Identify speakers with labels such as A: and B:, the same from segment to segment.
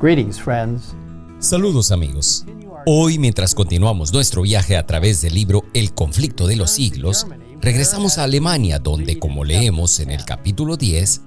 A: Greetings, friends.
B: Saludos amigos. Hoy, mientras continuamos nuestro viaje a través del libro El conflicto de los siglos, regresamos a Alemania, donde, como leemos en el capítulo 10,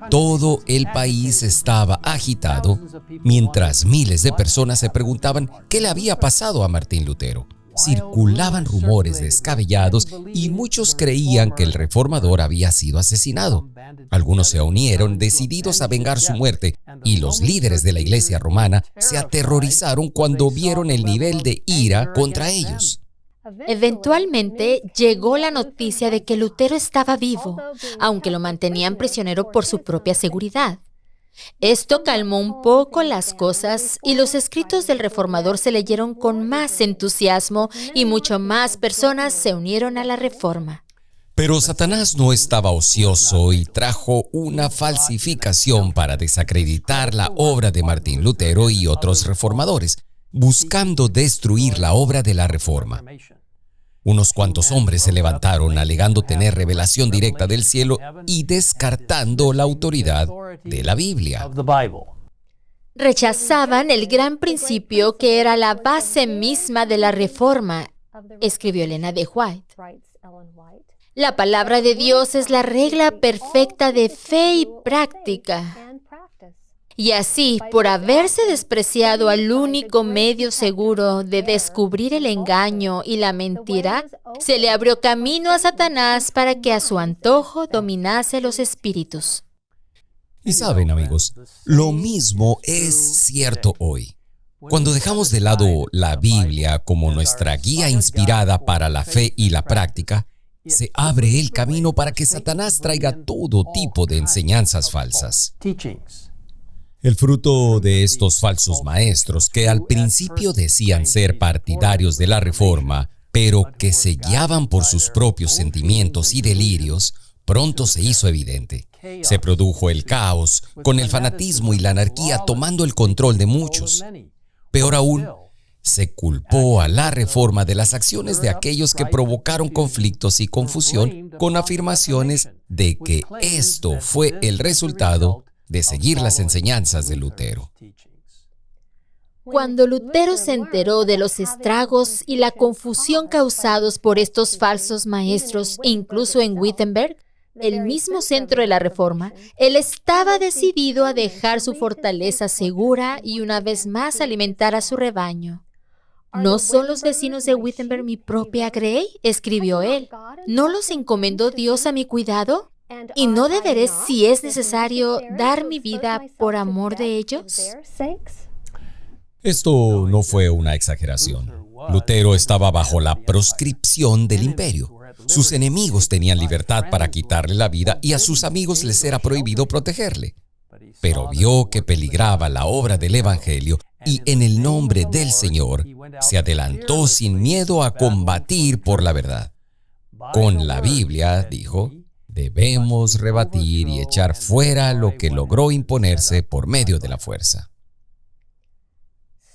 B: todo el país estaba agitado mientras miles de personas se preguntaban qué le había pasado a Martín Lutero. Circulaban rumores descabellados y muchos creían que el reformador había sido asesinado. Algunos se unieron decididos a vengar su muerte y los líderes de la Iglesia romana se aterrorizaron cuando vieron el nivel de ira contra ellos.
C: Eventualmente llegó la noticia de que Lutero estaba vivo, aunque lo mantenían prisionero por su propia seguridad. Esto calmó un poco las cosas y los escritos del reformador se leyeron con más entusiasmo y mucho más personas se unieron a la reforma.
B: Pero Satanás no estaba ocioso y trajo una falsificación para desacreditar la obra de Martín Lutero y otros reformadores, buscando destruir la obra de la reforma. Unos cuantos hombres se levantaron alegando tener revelación directa del cielo y descartando la autoridad de la Biblia.
C: Rechazaban el gran principio que era la base misma de la reforma, escribió Elena de White. La palabra de Dios es la regla perfecta de fe y práctica. Y así, por haberse despreciado al único medio seguro de descubrir el engaño y la mentira, se le abrió camino a Satanás para que a su antojo dominase los espíritus.
B: Y saben, amigos, lo mismo es cierto hoy. Cuando dejamos de lado la Biblia como nuestra guía inspirada para la fe y la práctica, se abre el camino para que Satanás traiga todo tipo de enseñanzas falsas. El fruto de estos falsos maestros, que al principio decían ser partidarios de la reforma, pero que se guiaban por sus propios sentimientos y delirios, pronto se hizo evidente. Se produjo el caos, con el fanatismo y la anarquía tomando el control de muchos. Peor aún, se culpó a la reforma de las acciones de aquellos que provocaron conflictos y confusión con afirmaciones de que esto fue el resultado de seguir las enseñanzas de Lutero.
C: Cuando Lutero se enteró de los estragos y la confusión causados por estos falsos maestros, incluso en Wittenberg, el mismo centro de la Reforma, él estaba decidido a dejar su fortaleza segura y una vez más alimentar a su rebaño. ¿No son los vecinos de Wittenberg mi propia grey?, escribió él. ¿No los encomendó Dios a mi cuidado? ¿Y no deberé, si es necesario, dar mi vida por amor de ellos?
B: Esto no fue una exageración. Lutero estaba bajo la proscripción del imperio. Sus enemigos tenían libertad para quitarle la vida y a sus amigos les era prohibido protegerle. Pero vio que peligraba la obra del Evangelio y en el nombre del Señor se adelantó sin miedo a combatir por la verdad. Con la Biblia, dijo, debemos rebatir y echar fuera lo que logró imponerse por medio de la fuerza.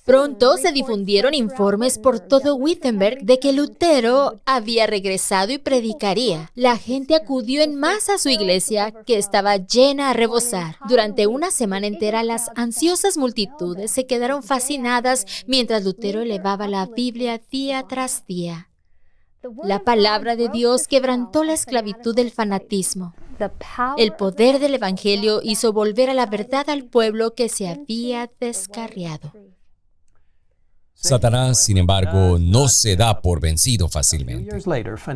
C: Pronto se difundieron informes por todo Wittenberg de que Lutero había regresado y predicaría. La gente acudió en masa a su iglesia, que estaba llena a rebosar. Durante una semana entera, las ansiosas multitudes se quedaron fascinadas mientras Lutero elevaba la Biblia día tras día. La palabra de Dios quebrantó la esclavitud del fanatismo. El poder del Evangelio hizo volver a la verdad al pueblo que se había descarriado.
B: Satanás, sin embargo, no se da por vencido fácilmente.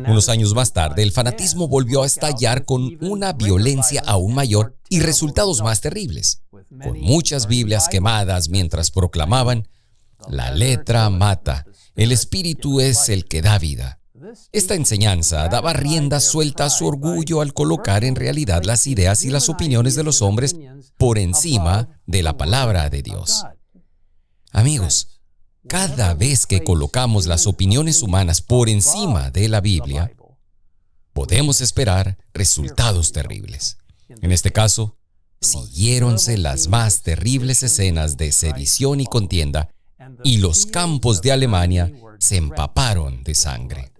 B: Unos años más tarde, el fanatismo volvió a estallar con una violencia aún mayor y resultados más terribles, con muchas Biblias quemadas mientras proclamaban: la letra mata, el espíritu es el que da vida. Esta enseñanza daba rienda suelta a su orgullo al colocar en realidad las ideas y las opiniones de los hombres por encima de la palabra de Dios. Amigos, cada vez que colocamos las opiniones humanas por encima de la Biblia, podemos esperar resultados terribles. En este caso, siguiéronse las más terribles escenas de sedición y contienda, y los campos de Alemania se empaparon de sangre.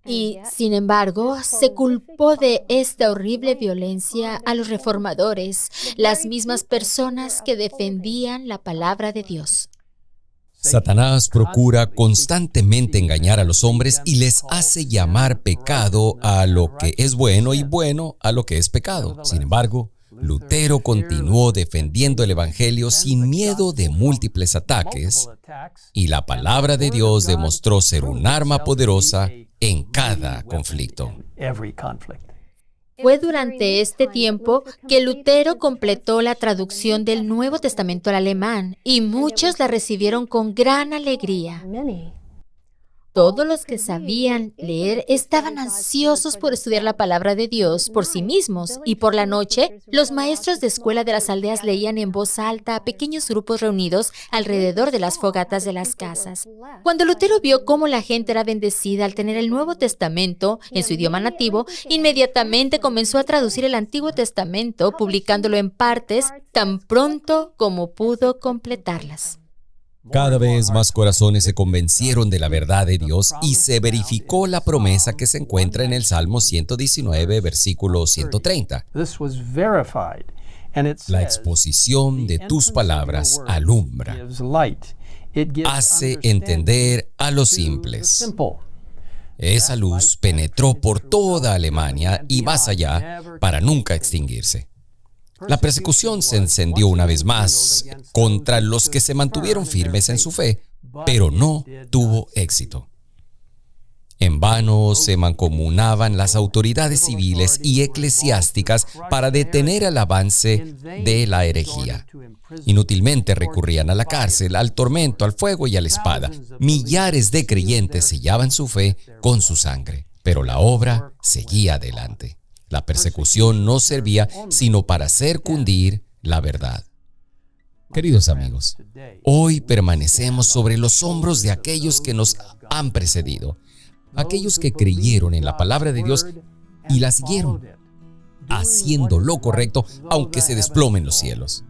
C: Y, sin embargo, se culpó de esta horrible violencia a los reformadores, las mismas personas que defendían la palabra de Dios.
B: Satanás procura constantemente engañar a los hombres y les hace llamar pecado a lo que es bueno y bueno a lo que es pecado. Sin embargo, Lutero continuó defendiendo el Evangelio sin miedo de múltiples ataques, y la palabra de Dios demostró ser un arma poderosa en cada conflicto.
C: Fue durante este tiempo que Lutero completó la traducción del Nuevo Testamento al alemán, y muchos la recibieron con gran alegría. Todos los que sabían leer estaban ansiosos por estudiar la palabra de Dios por sí mismos, y por la noche, los maestros de escuela de las aldeas leían en voz alta a pequeños grupos reunidos alrededor de las fogatas de las casas. Cuando Lutero vio cómo la gente era bendecida al tener el Nuevo Testamento en su idioma nativo, inmediatamente comenzó a traducir el Antiguo Testamento, publicándolo en partes tan pronto como pudo completarlas.
B: Cada vez más corazones se convencieron de la verdad de Dios y se verificó la promesa que se encuentra en el Salmo 119, versículo 130. La exposición de tus palabras alumbra, hace entender a los simples. Esa luz penetró por toda Alemania y más allá para nunca extinguirse. La persecución se encendió una vez más contra los que se mantuvieron firmes en su fe, pero no tuvo éxito. En vano se mancomunaban las autoridades civiles y eclesiásticas para detener el avance de la herejía. Inútilmente recurrían a la cárcel, al tormento, al fuego y a la espada. Millares de creyentes sellaban su fe con su sangre, pero la obra seguía adelante. La persecución no servía sino para hacer cundir la verdad. Queridos amigos, hoy permanecemos sobre los hombros de aquellos que nos han precedido, aquellos que creyeron en la palabra de Dios y la siguieron, haciendo lo correcto aunque se desplomen los cielos.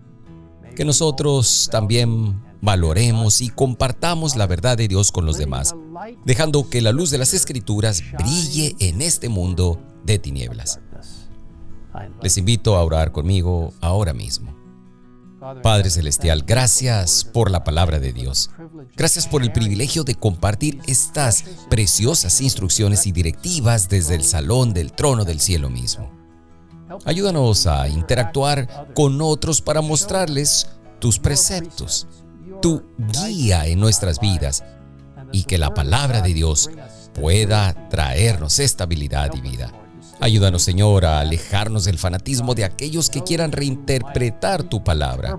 B: Que nosotros también valoremos y compartamos la verdad de Dios con los demás, dejando que la luz de las Escrituras brille en este mundo de tinieblas. Les invito a orar conmigo ahora mismo. Padre Celestial, gracias por la palabra de Dios. Gracias por el privilegio de compartir estas preciosas instrucciones y directivas desde el salón del trono del cielo mismo. Ayúdanos a interactuar con otros para mostrarles tus preceptos, tu guía en nuestras vidas, y que la palabra de Dios pueda traernos estabilidad y vida. Ayúdanos, Señor, a alejarnos del fanatismo de aquellos que quieran reinterpretar tu palabra,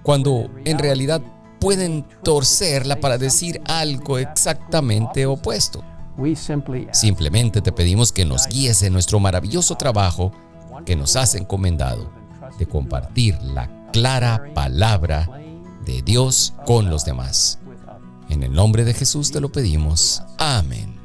B: cuando en realidad pueden torcerla para decir algo exactamente opuesto. Simplemente te pedimos que nos guíes en nuestro maravilloso trabajo que nos has encomendado de compartir la clara palabra de Dios con los demás. En el nombre de Jesús te lo pedimos. Amén.